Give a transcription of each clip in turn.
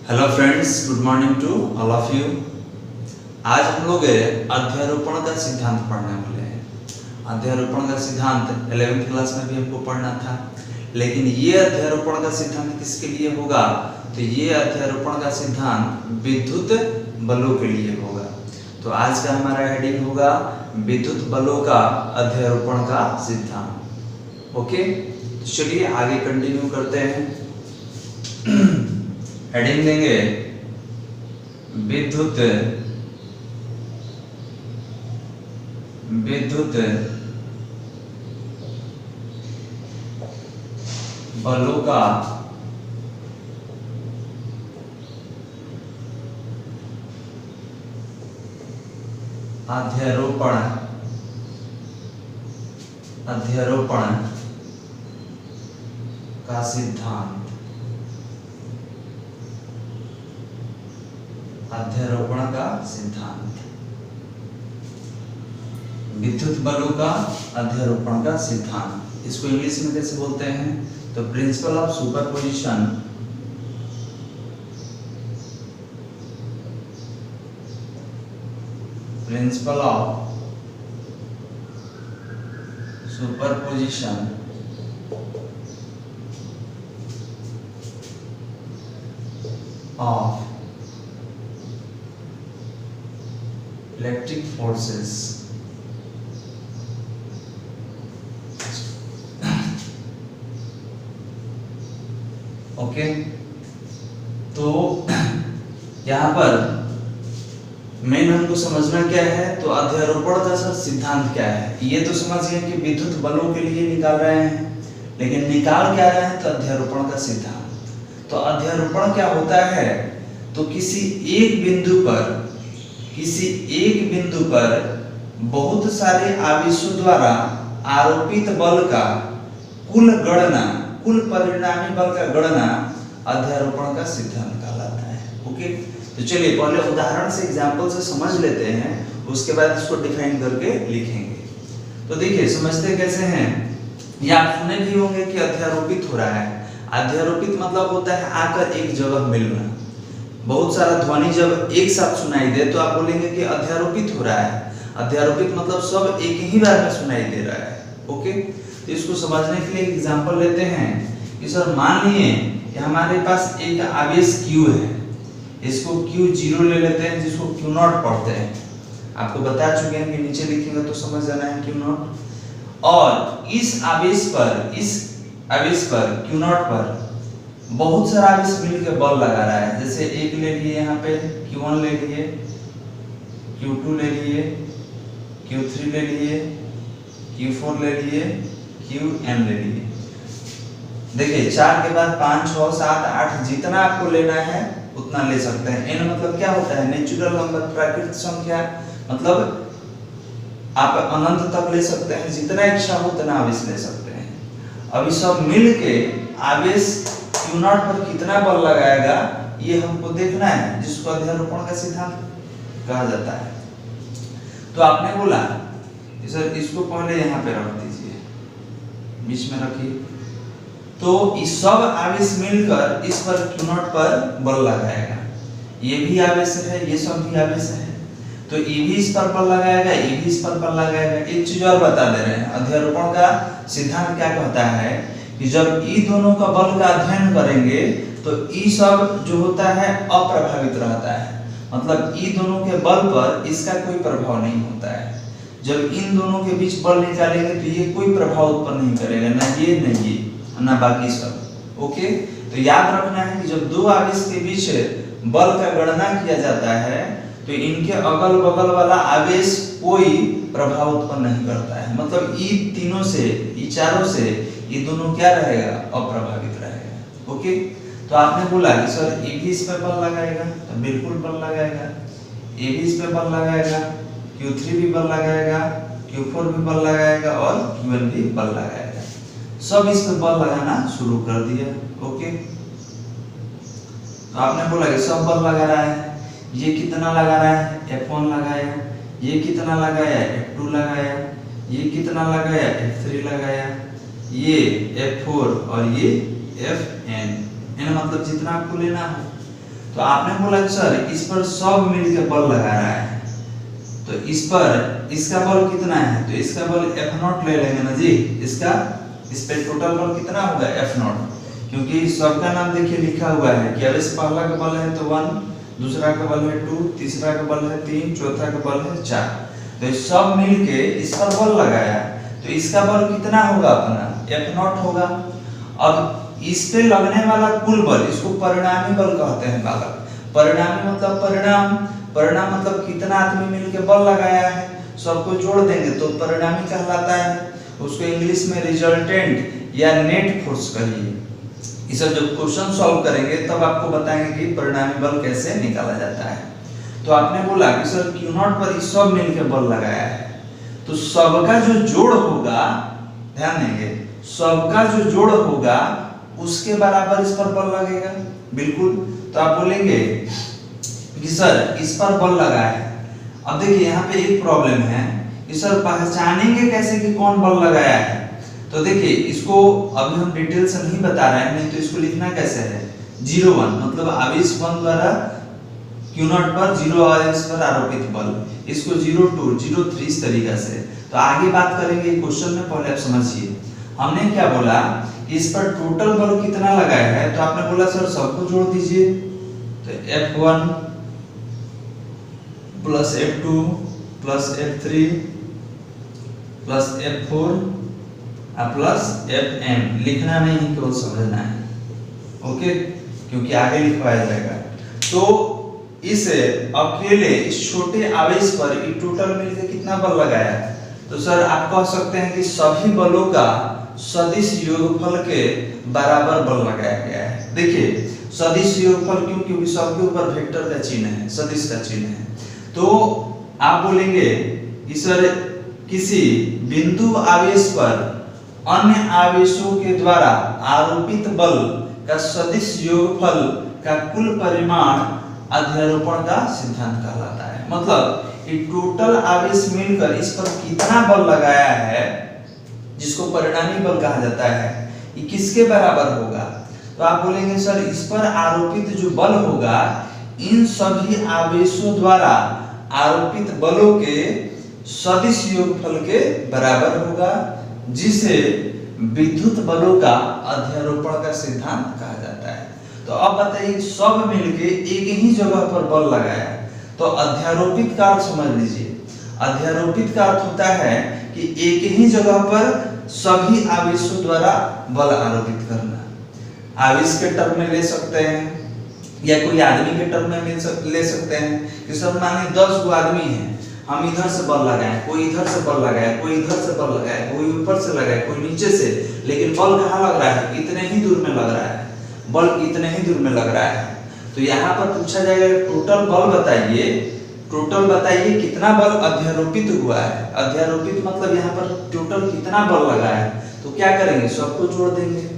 Hello friends, good morning to all of you. आज हम लोग अध्यारोपण का सिद्धांत पढ़ने वाले हैं। अध्यारोपण का सिद्धांत 11th क्लास में भी हमको पढ़ना था, लेकिन ये अध्यारोपण का सिद्धांत किसके लिए होगा? तो ये अध्यारोपण का सिद्धांत विद्युत बलों के लिए होगा। तो आज का हमारा हेडिंग होगा विद्युत बलों का अध्यारोपण का सिद्धांत। ओके, तो चलिए आगे कंटिन्यू करते हैं। हेडिंग देंगे विद्युत बलों का अध्यारोपण का सिद्धांत। अध्यारोपण का सिद्धांत, विद्युत बलों का अध्यारोपण का सिद्धांत। इसको इंग्लिश में कैसे बोलते हैं? तो principle of superposition. Principle of superposition of electric forces. Okay, तो यहां पर मेन हमको समझना क्या है? तो अध्यारोपण का सिद्धांत क्या है? ये तो समझ गए कि विद्युत बलों के लिए निकाल रहे हैं, लेकिन निकाल क्या रहे हैं? तो अध्यारोपण का सिद्धांत। तो अध्यारोपण क्या होता है? तो किसी एक बिंदु पर बहुत सारे आवेशों द्वारा आरोपित बल का कुल परिणामी बल का गणना अध्यारोपण का सिद्धांत कहलाता है। ओके, तो चलिए पहले उदाहरण से एग्जांपल से समझ लेते हैं, उसके बाद इसको डिफाइन करके लिखेंगे। तो देखिए समझते कैसे हैं। ये आप सुने भी होंगे कि अध्यारोपित हो रहा है। अध्यारोपित मतलब होता है आकर एक जगह मिलना। बहुत सारा ध्वनि जब एक साथ सुनाई दे तो आप बोलेंगे कि अध्यारोपित हो रहा है। अध्यारोपित मतलब सब एक ही बार में सुनाई दे रहा है। ओके, तो इसको समझने के लिए एग्जांपल लेते हैं कि सर मान लिए कि हमारे पास एक आवेश Q है, इसको Q0 ले लेते हैं, जिसको Q0 पढ़ते हैं। आपको बता चुके हैं कि नीचे लिखेंगे तो समझ जाना है Q0। और इस आवेश पर Q0 पर बहुत सारा आवेश मिलकर बल लगा रहा है। जैसे एक ले लिए, यहाँ पे Q1 ले लिए, Q2 ले लिए, Q3 ले लिए, Q4 ले लिए, Qn ले लिए। देखिए 4 के बाद 5, 6, 7, 8 जितना आपको लेना है उतना ले सकते हैं। n मतलब क्या होता है? नेचुरल नंबर, प्राकृतिक संख्या। मतलब आप अनंत तक ले सकते हैं, जितना इच्छा हो उतना आवेश ले सकते हैं। अब ये सब मिलके आवेश Q0 पर कितना बल लगाएगा ये हमको देखना है, जिसको अध्यारोपण का सिद्धांत कहा जाता है। तो आपने बोला कि सर इसको पहले यहाँ पे रख दीजिए, बीच में रखिए। तो इस सब आवेश मिलकर इस पर Q0 पर बल लगाएगा। ये भी आवेश है, ये सब भी आवेश है, तो ये भी इस पर बल लगाएगा, ये भी इस पर बल लगाएगा। एक चीज और बता दे रहे हैं, अध्यारोपण का सिद्धांत क्या कहता है कि जब ई दोनों का बल का अध्ययन करेंगे तो ई सब जो होता है अप्रभावित रहता है। मतलब ई दोनों के बल पर इसका कोई प्रभाव नहीं होता है। जब इन दोनों के बीच बल निकालेंगे तो ये कोई प्रभाव उत्पन्न नहीं करेगा, ना ये ना बाकी सब। ओके, तो याद रखना है कि जब दो आवेश के बीच बल का गणना किया जाता है तो इनके अगल बगल वाला आवेश कोई प्रभाव उत्पन्न नहीं करता है। मतलब ई तीनों से, ई चारों से ये दोनों क्या रहेगा? अप्रभावित रहेगा। ओके, तो आपने बोला कि सर ये भी इस पर बल लगाएगा, तो बिल्कुल बल लगाएगा। ये भी इस पर बल लगाएगा, Q3 भी बल लगाएगा, Q4 भी बल लगाएगा और Qn भी बल लगाएगा। सब इस पर बल लगाना शुरू कर दिया। ओके, तो आपने बोला कि सब बल लगा रहा है। ये कितना लगा रहा है? F1 लगाया। ये कितना लगाया? F2 लगाया। ये कितना लगाया? F3 लगाया। ये F4 और ये Fn, n मतलब जितना आपको लेना हो। तो आपने बोला कि सर इस पर सब मिलकर बल लगा रहा है, तो इस पर इसका बल कितना है, तो इसका बल F0 ले लेंगे ना जी। इस पे टोटल बल कितना होगा F0, क्योंकि सबका नाम देखिए लिखा हुआ है कि अब इस पहला का बल है तो 1, दूसरा का बल है 2, तीसरा का बल है 3, चौथा का बल है 4। तो सब मिलके इस पर बल लगाया, तो इसका बल कितना होगा अपना F0 होगा। अब इस पे लगने वाला कुल बल, इसको परिणामी बल कहते हैं बालक। परिणामी मतलब परिणाम मतलब कितना आदमी मिलके बल लगाया है, सबको जोड़ देंगे तो परिणामी कहलाता है। उसको इंग्लिश में रिजल्टेंट या नेट फोर्स कहिए। इस जब क्वेश्चन सॉल्व करेंगे तब आपको बताएंगे कि परिणामी बल कैसे निकाला जाता है। तो आपने बोला कि सर Q0 पर इस सब मिलके बल लगाया है, तो सबका जो जोड़ होगा, ध्यान देंगे, सबका जो जोड़ होगा उसके बराबर इस पर बल लगेगा, बिल्कुल। तो आप बोलेंगे कि सर इस पर बल लगा है। अब देखिए यहाँ पे एक प्रॉब्लम है कि सर पहचानेंगे कैसे कि कौन बल लगाया है। तो देखिए इसको अभी हम डिटेल से नहीं बता रहे हैं, नहीं तो इसको लिखना कैसे है 0-1, मतलब आवेश 1 द्वारा Q0 पर 0 आवेश पर आरोपित बल, इसको 0-2, 0-3 इस तरीका से। तो आगे बात करेंगे क्वेश्चन में, पहले आप समझिए। हमने क्या बोला कि इस पर टोटल बल कितना लगाया है, तो आपने बोला सर सबको जोड़ दीजिए, तो F1 plus F2 plus F3 plus F4 plus Fm। लिखना नहीं, केवल समझना है, ओके, क्योंकि आगे लिखवाया जाएगा। तो इस अकेले इस छोटे आवेश पर टोटल मिलकर कितना बल लगाया है, तो सर आप कह सकते हैं कि सभी बलों का सदिश योगफल के बराबर बल लगाया गया है। देखिए सदिश योगफल क्यों, क्योंकि सबके ऊपर वेक्टर का चिन्ह है, सदिश का चिन्ह है। तो आप बोलेंगे कि सर किसी बिंदु आवेश पर अन्य आवेशों के द्वारा आरोपित बल का सदिश योगफल का कुल परिमाण अध्यारोपण का सिद्धांत कहलाता है। मतलब ये टोटल आवेश मिलकर इस पर कितना बल लगाया है, जिसको परिणामी बल कहा जाता है, ये किसके बराबर होगा। तो आप बोलेंगे सर इस पर आरोपित जो बल होगा इन सभी आवेशों द्वारा आरोपित बलों के सदिश योगफल के बराबर होगा, जिसे विद्युत बलों का अध्यारोपण का सिद्धांत कहा जाता है। तो अब बताइए सब मिलके एक ही जगह पर बल लगाया, तो अध्यारोपित का अर्थ समझ लीजिए। अध्यारोपित का अर्थ होता है कि एक ही जगह पर सभी आवेशों द्वारा बल आरोपित करना। आवेश के टर्म में ले सकते हैं या कोई आदमी के टर्म में ले सकते हैं कि सर मानिए 10 गो आदमी हैं, हम इधर से बल लगाए, कोई इधर से बल लगाए, कोई इधर से बल लगाए, कोई ऊपर से लगाए, कोई नीचे से, लेकिन बल कहाँ लग रहा है, इतने ही दूर में लग रहा है, बल इतने ही दूर में लग रहा है। तो यहाँ पर पूछा जाएगा टोटल बल बताइए, टोटल बताइए कितना बल अध्यारोपित हुआ है। अध्यारोपित मतलब यहाँ पर टोटल कितना बल लगा है, तो क्या करेंगे सबको जोड़ देंगे।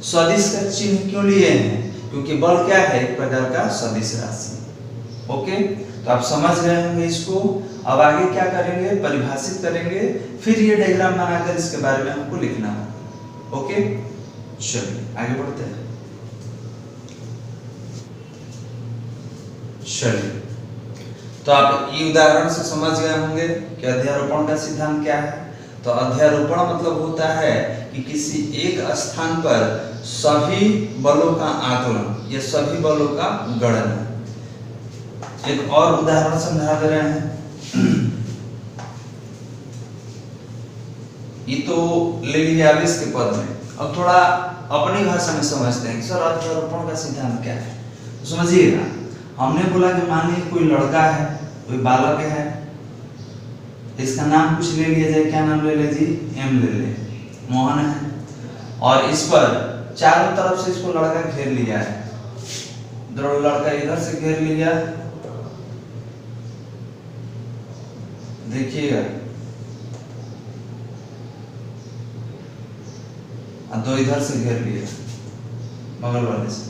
सदिश का चिन्ह क्यों लिए हैं, क्योंकि बल क्या है, एक प्रकार का सदिश राशि। ओके, तो आप समझ गए होंगे इसको। अब आगे क्या करेंगे, परिभाषित करेंगे, फिर ये डायग्राम बनाकर इसके बारे में हमको लिखना होगा। ओके, चलिए आगे बढ़ते हैं। चलिए, तो आप ये उदाहरण से समझ गए होंगे कि अध्यारोपण का सिद्धांत क्या है। तो अध्यारोपण मतलब होता है कि किसी एक स्थान पर सभी बलों का आकलन या सभी बलों का गणना। एक और उदाहरण समझा दे रहे हैं। ये तो ले लिया आवेश के पद में, अब थोड़ा अपनी भाषा में समझते हैं सर अध्यारोपण का सिद्धांत क्या है। तो समझिएगा, हमने बोला कि मानिए कोई लड़का है, कोई बालक है, इसका नाम कुछ ले लिया जाए, क्या नाम ले ले जी, एम ले ले, मोहन है, और इस पर चारों तरफ से इसको लड़का घेर लिया है। लड़का इधर से घेर लिया, देखिएगा, दो इधर से घेर लिया बगल वाले से।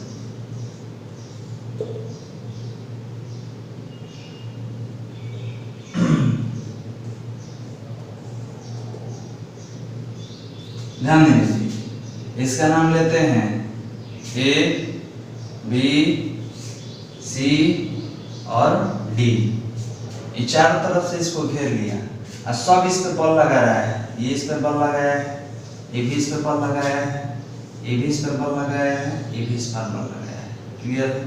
ध्यान दीजिए, इसका नाम लेते हैं A, B, सी और डी, ये चारों तरफ से इसको घेर लिया और सब इस पे बल लगा रहा है। ये इस पे बल लगाया है, ये भी इस पे बल लगाया है, ये भी इस पे बल लगाया है, ये भी इस पर बल लगाया है। क्लियर है?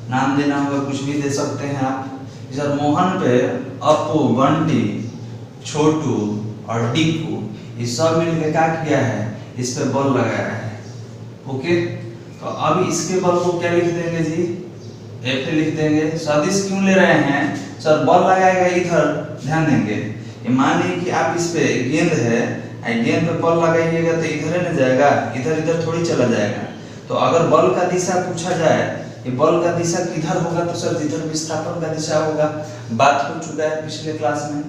नाम देना होगा, कुछ भी दे सकते हैं आप। सर मोहन पे अपू, बंटी, छोटू और डिक्कू ये सब मिलकर क्या किया है, इस पे बल लगाया है। ओके, तो अब इसके बल को क्या लिख देंगे जी, एफ लिख देंगे। सदिश क्यों ले रहे हैं सर, बल लगाएगा इधर, ध्यान देंगे। ये मान लीजिए कि आप इस पे गेंद है, गेंद पे बल लगाइएगा तो इधर ही न जाएगा, इधर इधर थोड़ी चला जाएगा। तो अगर बल का दिशा पूछा जाए, ये बल का दिशा किधर होगा, तो सर जिधर विस्थापन का दिशा होगा। बात हो चुका है पिछले क्लास में।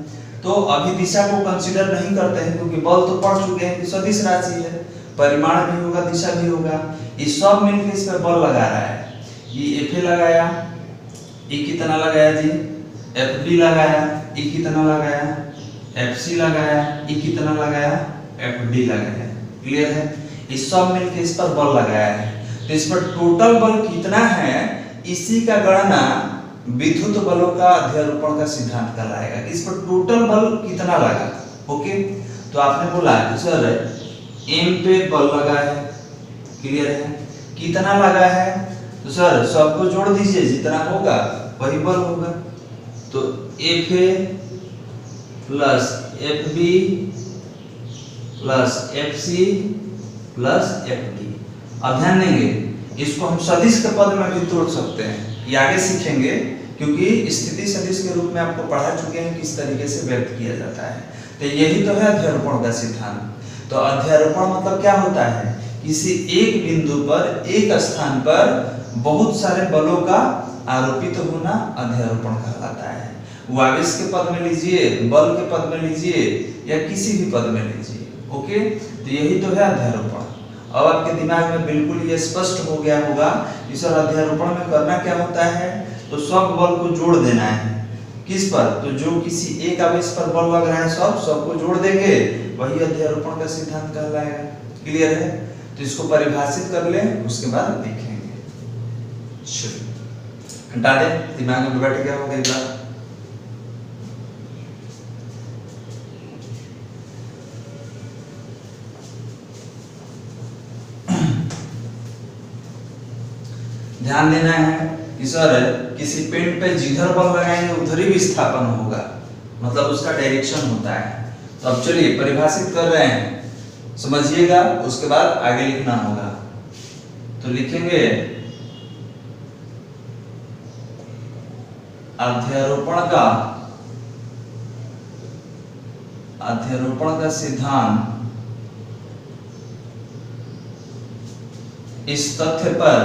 तो अभी दिशा को कंसीडर नहीं करते हैं क्योंकि बल तो पढ़ चुके हैं कि सदिश राशि है, परिमाण भी होगा, दिशा भी होगा। ये सब मिलकर इस पर बल लगा रहा है। ये एफ लगाया, ये कितना लगाया जी, एफ बी लगाया, ये कितना लगाया, एफ सी लगाया, ये कितना लगाया, एफ डी लगाया। क्लियर है? ये सब मिलकर इस पर बल लगाया है। तो इस पर टोटल बल कितना है, इसी का गणना विद्युत बलों का अध्यारोपण का सिद्धांत कहलाएगा। इस पर टोटल बल कितना लगा। ओके, तो आपने बोला कि सर एम पे बल लगा है। क्लियर है? कितना लगा है, तो सर सबको जोड़ दीजिए, जितना होगा वही बल होगा। तो F A plus F B plus F C plus F D. अब ध्यान देंगे, इसको हम सदिश के पद में भी तोड़ सकते हैं, ये आगे सीखेंगे क्योंकि स्थिति सदिश के रूप में आपको पढ़ा चुके हैं किस तरीके से व्यक्त किया जाता है। तो यही तो है अध्यारोपण का सिद्धांत। तो अध्यारोपण मतलब क्या होता है, किसी एक बिंदु पर, एक स्थान पर बहुत सारे बलों का आरोपित होना अध्यारोपण कहलाता है। वो आवेश के पद में लीजिए, बल के पद में लीजिए या किसी भी पद में लीजिए। ओके, तो यही तो है अध्यारोपण। अब आपके दिमाग में बिल्कुल ये स्पष्ट हो गया होगा कि सर अध्यारोपण में करना क्या होता है, तो सब बल को जोड़ देना है। किस पर, तो जो किसी एक आवेश पर बल लग रहा है सबको जोड़ देंगे, वही अध्यारोपण का सिद्धांत कहलाएगा। क्लियर है? तो इसको परिभाषित कर लें, उसके बाद देखेंगे। चलिए हटा दे, दिमाग में बैठ गया होगा एक बार। ध्यान देना है कि सर किसी पेंट पे जिधर बल लगाएंगे उधर ही विस्थापन होगा, मतलब उसका डायरेक्शन होता है। तो अब चलिए परिभाषित कर रहे हैं, समझिएगा, उसके बाद आगे लिखना होगा। तो लिखेंगे अध्यारोपण का सिद्धांत इस तथ्य पर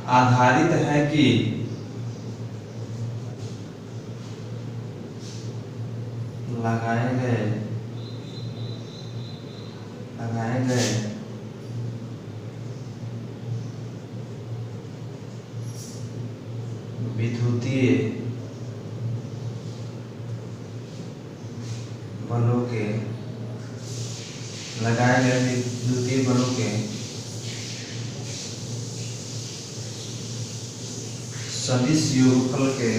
आधारित है कि लगाए गए विद्युतीय बलों के सदिश योगफल के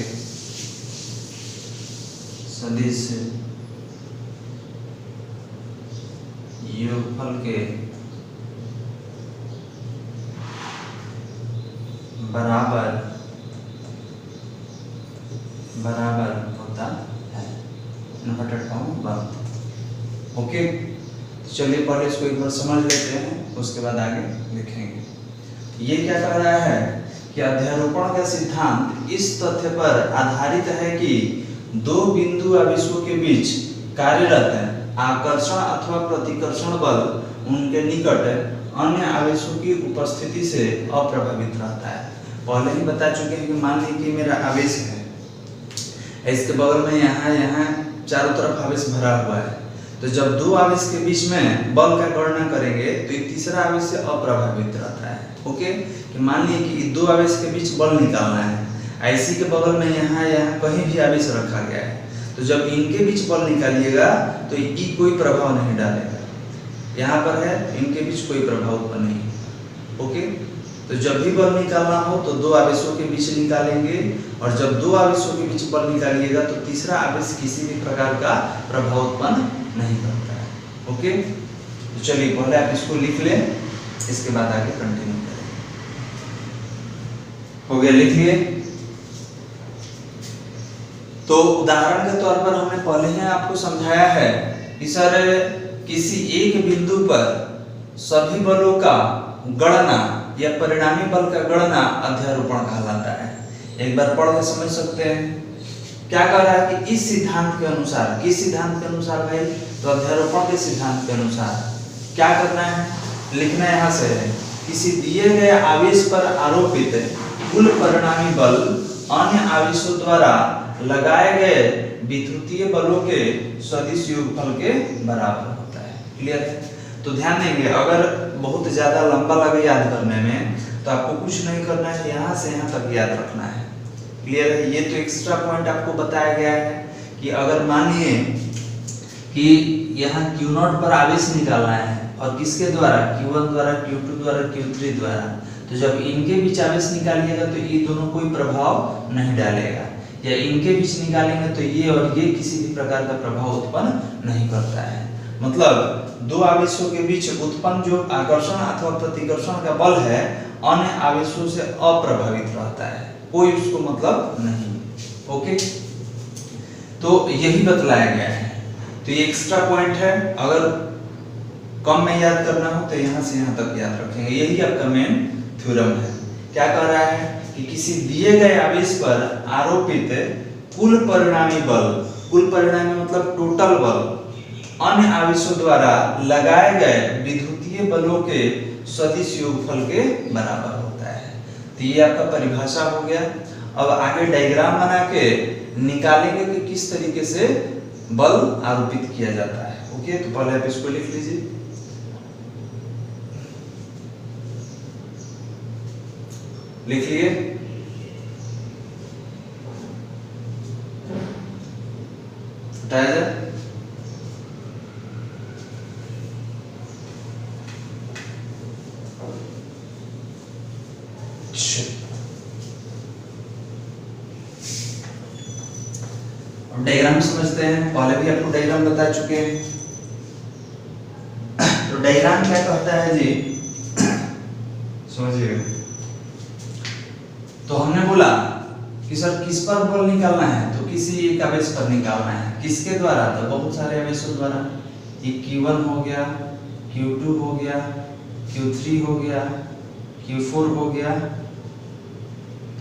बराबर होता है। ओके, चलिए पहले इसको एक बार समझ लेते हैं, उसके बाद आगे लिखेंगे। ये क्या कह रहा है कि अध्यारोपण का सिद्धांत इस तथ्य पर आधारित है कि दो बिंदु आवेशों के बीच कार्यरत आकर्षण अथवा प्रतिकर्षण बल उनके निकट अन्य आवेशों की उपस्थिति से अप्रभावित रहता है। पहले ही बता चुके हैं कि मान लीजिए कि मेरा आवेश है, इसके बगल में यहाँ चारों तरफ आवेश भरा हुआ है, तो जब दो आवेश के बीच में बल का गणना करेंगे तो ये तीसरा आवेश से अप्रभावित रहता है। ओके, कि मान लीजिए कि दो आवेश के बीच बल निकालना है, आईसी के बगल में यहाँ कहीं भी आवेश रखा गया है, तो जब इनके बीच बल निकालिएगा तो ई कोई प्रभाव नहीं डालेगा। यहाँ पर है, इनके बीच कोई प्रभाव उत्पन्न नहीं। ओके, तो जब भी बल निकालना हो तो दो आवेशों के बीच निकालेंगे, और जब दो आवेशों के बीच बल निकालिएगा तो तीसरा आवेश किसी भी प्रकार का प्रभाव उत्पन्न नहीं करता है। ओके, तो चलिए पहले आप इसको लिख लें, इसके बाद आगे कंटिन्यू करें। हो गया, लिख लिए। तो उदाहरण के तौर पर हमने पहले ही आपको समझाया है कि सर किसी एक बिंदु पर सभी बलों का गणना या परिणामी बल का गणना अध्यारोपण कहलाता है। एक बार पढ़ के समझ सकते हैं। क्या कह रहा है कि इस सिद्धांत के अनुसार, किस सिद्धांत के अनुसार भाई? तो अध्यारोपण के सिद्धांत के अनुसार क्या करना है, लिखना यहाँ से है, किसी दिए गए आवेश पर आरोपित कुल परिणामी बल अन्य आवेशों द्वारा लगाए गए विद्युतीय बलों के सदिश योगफल के बराबर होता है। क्लियर है? तो ध्यान देंगे, अगर बहुत ज्यादा लंबा लगे याद करने में तो आपको कुछ नहीं करना है, यहाँ से यहाँ तक याद रखना है। क्लियर है? ये तो एक्स्ट्रा पॉइंट आपको बताया गया है कि अगर मानिए कि यहाँ Q0 पर आवेश निकालना है और किसके द्वारा, Q1 द्वारा, Q2 द्वारा, Q3 द्वारा, तो जब इनके बीच आवेश निकालिएगा तो ये दोनों कोई प्रभाव नहीं डालेगा, या इनके बीच निकालेंगे तो ये और ये किसी भी प्रकार का प्रभाव उत्पन्न नहीं करता है। मतलब दो आवेशों के बीच उत्पन्न जो आकर्षण अथवा प्रतिकर्षण का बल है अन्य आवेशों से अप्रभावित रहता है, कोई उसको मतलब नहीं। ओके, तो यही बतलाया गया है। तो ये एक्स्ट्रा पॉइंट है, अगर कम में याद करना हो तो यहाँ से यहाँ तक याद रखेंगे। यही आपका मेन थ्योरम है। क्या कह रहा है कि किसी दिए गए आवेश पर आरोपित कुल परिणामी बल, कुल परिणामी मतलब टोटल बल, अन्य आवेशों द्वारा लगाए गए विद्युतीय बलों के सदिश योगफल के बराबर होता है। तो ये आपका परिभाषा हो गया। अब आगे डायग्राम बना के निकालेंगे कि किस तरीके से बल आरोपित किया जाता है। ओके, तो पहले आप इसको लिख लीजिए। लिख लिए? हटाया जाए। डायग्राम समझते हैं। पहले भी आपको डायग्राम बता चुके हैं। तो डायग्राम क्या कहता है जी, समझिए। तो हमने बोला कि सर किस पर बल निकालना है, तो किसी एक आवेश पर निकालना है। किसके द्वारा? तो बहुत सारे आवेशों द्वारा। ये Q1 हो गया, Q2 हो गया, Q3 हो गया, Q4 हो गया,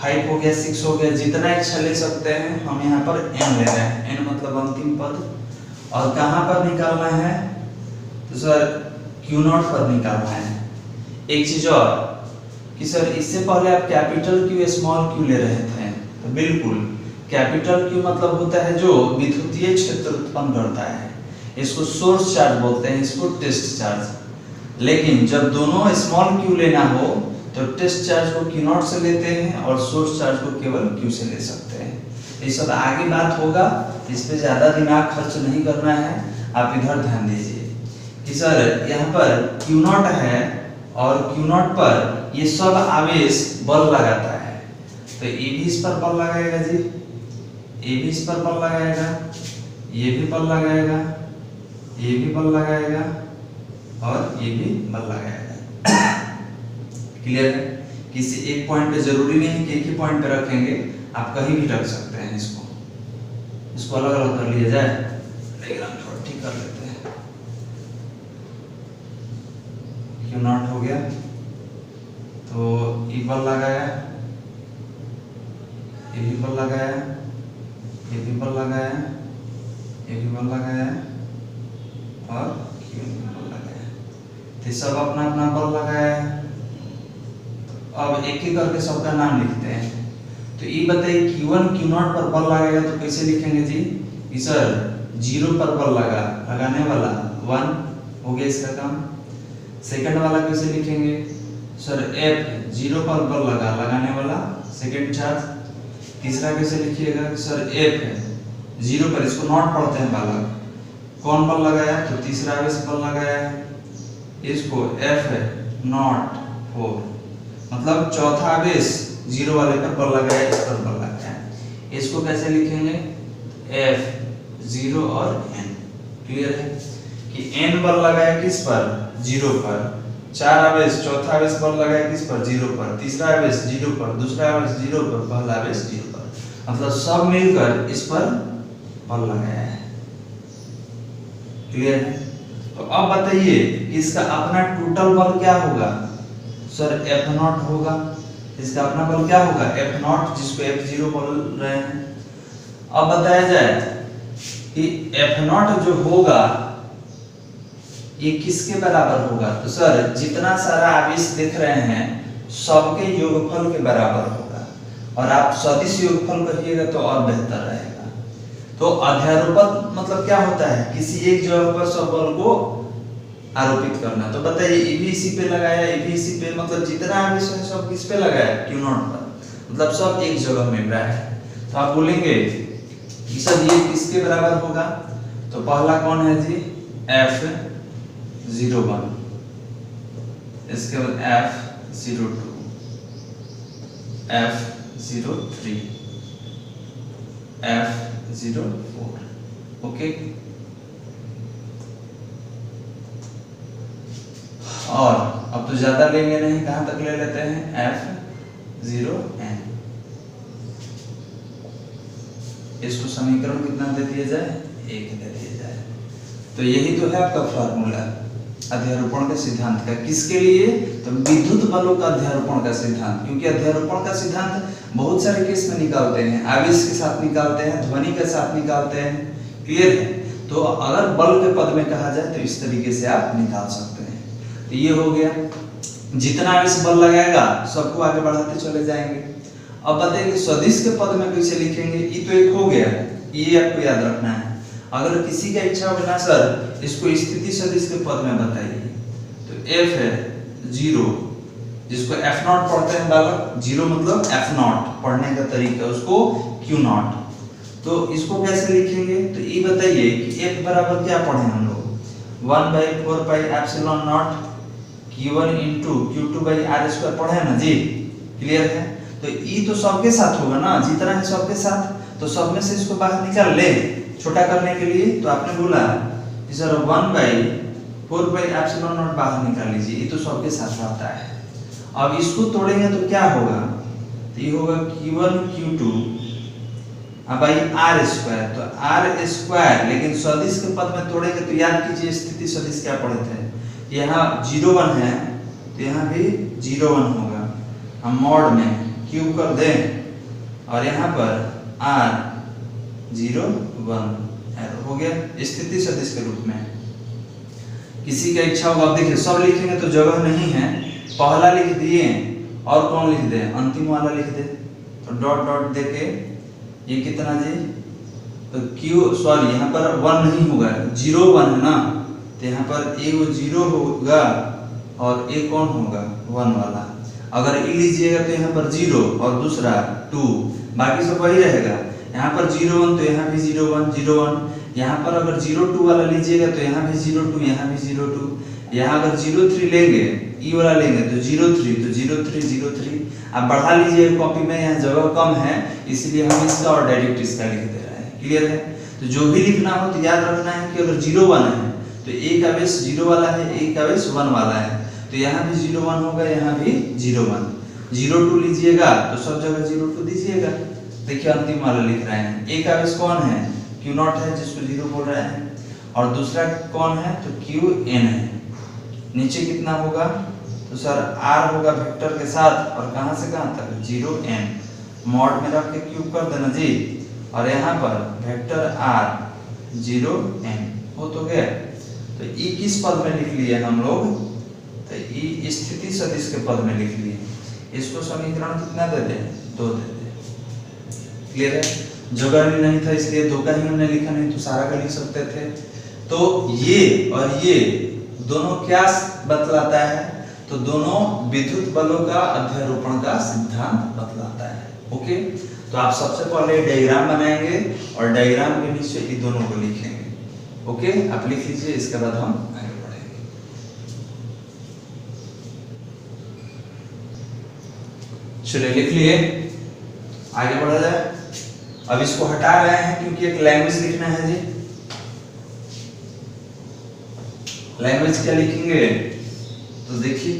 5 हो गया, 6 हो गया, जितना इच्छा ले सकते हैं। हम यहाँ पर n ले रहे हैं, n मतलब अंतिम पद। और कहाँ पर निकालना है? तो सर Q0 पर निकालना है। एक चीज और कि सर इससे पहले आप कैपिटल Q स्मॉल q ले रहे थे, तो बिल्कुल कैपिटल Q मतलब होता है जो विद्युतीय क्षेत्र उत्पन्न करता है, इसको सोर्स चार्ज बोलते हैं, इसको टेस्ट चार्ज। लेकिन जब दोनों स्मॉल q लेना हो तो टेस्ट चार्ज को Q0 से लेते हैं और सोर्स चार्ज को केवल Q से ले सकते हैं। ये सब आगे बात होगा, इस पे ज्यादा दिमाग खर्च नहीं करना है, आप इधर ध्यान दीजिए कि सर यहाँ पर Q0 है और Q0 पर ये सब आवेश बल लगाता है। तो ये भी इस पर बल लगाएगा जी, ये भी इस पर बल लगाएगा, ये भी बल लगाएगा, ये भी बल लगाएगा और ये भी बल लगाएगा। क्लियर है? किसी एक पॉइंट पे जरूरी नहीं कि एक ही पॉइंट पे रखेंगे, आप कहीं भी रख सकते हैं। इसको अलग अलग कर लिया जाए, डायग्राम थोड़ा ठीक कर लेते हैं। Q0 हो गया तो ये बल लगाया, ये भी बल लगाया, ये भी बल लगाया, ये भी बल लगाया और Q भी बल लगाया। तो सब अपना अपना बल लगाया। अब एक एक करके सबका नाम लिखते हैं। तो ये बताइए Q1 Q0 पर बल लगेगा तो कैसे लिखेंगे जी? कि सर जीरो पर बल लगाने वाला 1 हो गया इसका काम। सेकंड वाला कैसे लिखेंगे सर, F जीरो पर बल लगाने वाला सेकंड चार्ज। तीसरा कैसे लिखिएगा सर, F है जीरो पर, इसको नॉट पढ़ते हैं बालक, कौन बल लगाया तो तीसरा आवेश बल लगाया है, इसको F है नॉट 4, मतलब चौथा आवेश जीरो वाले पर बल लगाया, इस पर बल लगाया। इसको कैसे लिखेंगे F 0 और N। क्लियर है कि N बल लगाया किस पर, जीरो पर, चार आवेश, चौथा आवेश बल लगाया किस पर, जीरो पर, तीसरा आवेश जीरो पर, दूसरा आवेश जीरो पर, पहला आवेश जीरो पर, मतलब सब मिलकर इस पर बल लगाया है। क्लियर है। तो अब बताइए इसका अपना टोटल बल क्या होगा सर, F0 होगा। इसका अपना बल क्या होगा F0, जिसको F0 बोल रहे हैं। अब बताया जाए कि F0 जो होगा ये किसके बराबर होगा, तो सर जितना सारा आवेश देख रहे हैं सबके योगफल के बराबर होगा, और आप सदिश योगफल कहिएगा तो और बेहतर रहेगा। तो अध्यारोपण मतलब क्या होता है, किसी एक जगह पर सब बल को आरोपित करना। तो बताइए ये भी इसी पे लगाया, ये भी इसी पे, मतलब जितना आवेश है सब किस पे लगाया, Q0 पर, मतलब सब एक जगह मिल रहा है। तो आप बोलेंगे कि सर ये किसके बराबर होगा, तो पहला कौन है जी F01, इसके बाद F02, F03, F04। ओके, और अब तो ज्यादा लेंगे नहीं, कहां तक ले लेते हैं F0N। इसको समीकरण कितना दे दिया जाए, 1 दे दिया जाए। तो यही तो है आपका फार्मूला अध्यारोपण के सिद्धांत का। किसके लिए, तो विद्युत बलों का अध्यारोपण का सिद्धांत, क्योंकि अध्यारोपण का सिद्धांत बहुत सारे केस में निकालते हैं, आवेश के साथ निकालते हैं, ध्वनि के साथ निकालते हैं। क्लियर है। तो अगर बल के पद में कहा जाए तो इस तरीके से आप निकाल सकते हैं। तो ये हो गया, जितना आवेश बल लगाएगा सबको आगे बढ़ाते चले जाएंगे। अब बताइए सदिश के पद में कैसे लिखेंगे, ये तो एक हो गया, ये आपको याद रखना है। अगर किसी का इच्छा हो ना सर इसको स्थिति सदिश के पद में बताइए, तो F है 0, जिसको F0 पढ़ते हैं बालक, 0 मतलब F0 पढ़ने का तरीका, उसको Q0। तो इसको कैसे लिखेंगे, तो ये बताइए कि F बराबर क्या पढ़े हम लोग, 1/4 pi epsilon not Q1 into Q2/r² पढ़े ना जी। क्लियर है। तो ये तो सबके साथ होगा ना, जितना है सबके साथ, तो सब में से इसको बाहर निकाल ले छोटा करने के लिए। तो आपने बोला कि सर 1/4 पाई एप्सिलॉन नॉट बाहर निकाल लीजिए, ये तो सबके साथ रहता है। अब इसको तोड़ेंगे तो क्या होगा, तो ये होगा Q1 Q2 r², तो r², लेकिन सदिश के पद में तोड़ेंगे तो याद कीजिए स्थिति सदिश क्या पढ़े थे, यहाँ 0 1 है तो यहाँ भी 0 1 होगा, हम मॉड में क्यूब कर दें और यहाँ पर r0 1 हो गया स्थिति सदिश के रूप में। किसी का इच्छा होगा, अब देखिए सब लिखेंगे तो जगह नहीं है, पहला लिख दिए और कौन लिख दे, अंतिम वाला लिख दे, तो डॉट डॉट देके ये कितना जी, तो Q सॉरी यहाँ पर 1 नहीं होगा, 0 1 है ना, तो यहाँ पर एक 0 होगा और एक कौन होगा 1 वाला। अगर ए लीजिएगा तो यहाँ पर 0 और दूसरा 2, बाकी सब वही रहेगा। यहाँ पर 0 1 तो यहाँ भी 0 1 0 1, यहाँ पर अगर 0 2 वाला लीजिएगा तो यहाँ भी 0 2, यहाँ भी 0 2, यहाँ अगर 0 3 लेंगे ई वाला लेंगे तो 0 3 तो 0 3 0 3। आप बढ़ा लीजिए कॉपी में, यहाँ जगह कम है इसलिए हम इसका और डायरेक्ट इसका लिख दे रहे हैं। क्लियर है। तो जो भी लिखना हो तो याद रखना है कि अगर 0 1 है तो एक आवेश 0 वाला है, एक आवेश 1 वाला है, तो यहाँ भी 0 1 होगा, यहाँ भी 0 1। 0 2 लीजिएगा तो सब जगह 0 2 दीजिएगा। देखिए अंतिम वाला लिख रहे हैं, एक आवेश कौन है Q0 है जिसको 0 बोल रहे हैं, और दूसरा कौन है तो Qn है। नीचे कितना होगा तो सर r होगा वेक्टर के साथ और कहां से कहां तक 0 n, मॉड में रख के क्यूब कर देना जी, और यहाँ पर वेक्टर r 0 n हो तो गया। तो ई किस पद में लिख लिए हम लोग, तो ई स्थिति सदिश के पद में लिख लिए। इसको समीकरण कितना दे दें 2 दे दें। क्लियर है? जगह नहीं था इसलिए 2 का ही हमने लिखा, नहीं तो सारा का लिख सकते थे। तो ये और ये दोनों क्या बतलाता है? तो दोनों विद्युत बलों का अध्यारोपण का सिद्धांत बतलाता है। ओके, तो आप सबसे पहले डायग्राम बनाएंगे और डायग्राम के नीचे ये दोनों को लिखेंगे। ओके, आप लिख लीजिए, इसके बाद हम आगे बढ़ेंगे। चलिए लिख लिए, आगे बढ़ा जाए। अब इसको हटा रहे हैं क्योंकि एक लैंग्वेज लिखना है जी। लैंग्वेज क्या लिखेंगे? तो देखिए,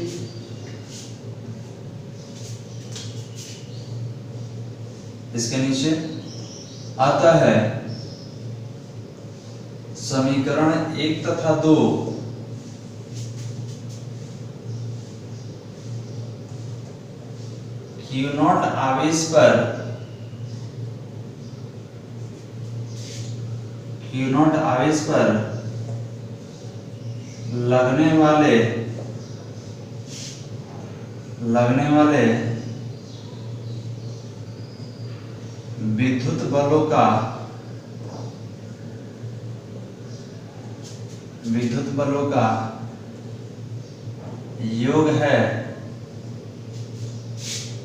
इसके नीचे आता है समीकरण 1 तथा 2 Q0 आवेश पर लगने वाले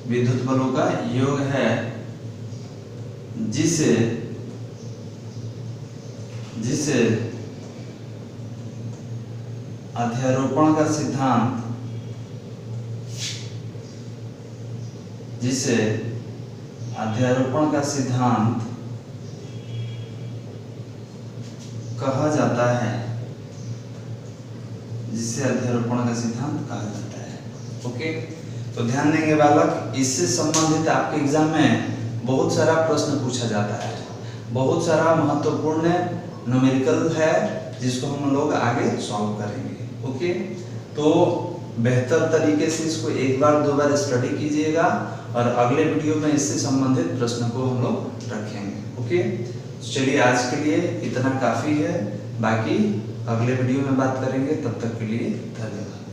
विद्युत बलों का योग है, जिसे अध्यारोपण का सिद्धांत कहा जाता है। ओके, तो ध्यान देंगे बालक, इससे संबंधित आपके एग्जाम में बहुत सारा प्रश्न पूछा जाता है, बहुत सारा महत्वपूर्ण न्यूमेरिकल है जिसको हम लोग आगे सॉल्व करेंगे। ओके, तो बेहतर तरीके से इसको 1 बार 2 बार स्टडी कीजिएगा और अगले वीडियो में इससे संबंधित प्रश्न को हम लोग रखेंगे। ओके, चलिए आज के लिए इतना काफी है, बाकी अगले वीडियो में बात करेंगे। तब तक के लिए धन्यवाद।